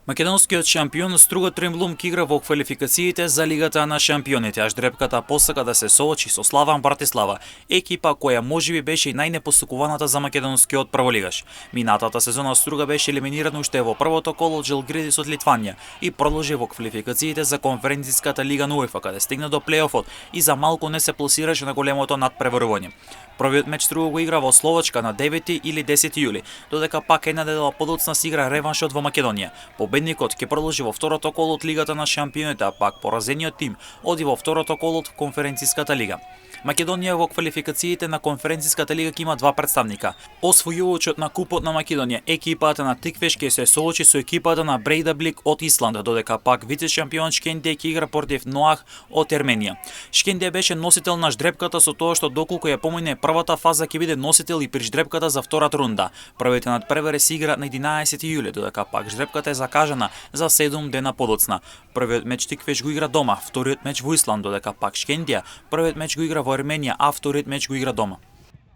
Македонскиот шампион Струга Тремблум игра во квалификациите за Лигата на шампионите, а ждрепката посака да се соочи со Славан Братислава, екипа која можеби беше и најнепосакуваната за македонскиот прволигаш. Минатата сезона Струга беше елиминирана уште во првото коло од Žalgiris од Литванија и продолжи во квалификациите за конференцијската лига на УЕФА, каде стигна до плейофот и за малку не се пласираше на големото надпреварување. Првиот меч Струга го игра во Словачка на 9 или 10 јули, додека пак една недела подоцна се игра реваншот во Македонија. Победникот ќе продолжи во второто коло од Лигата на шампионите, а пак поразениот тим оди во второто коло од Конференцијската лига. Македонија во квалификациите на Конференцијската лига ќе има два представника. Освојувачот на Купот на Македонија, екипата на Тиквеш ќе се соочи со екипата на Брейдаблик од Исланд, додека пак вице-шампион Шкендие ќе игра против Ноах од Ерменија. Шкендие беше носител на ждрепката со тоа што доколку ја помине првата фаза ќе биде носител и при ждрепката за втората рунда. Првите надпревари се игра на 11 јули, додека пак ждрепката е закажана за 7 дена подоцна. Првиот меч Тиквеш го игра дома, вториот меч во Исланд, додека пак Шкендија првиот меч го игра во Ерменија, а вториот меч го игра дома.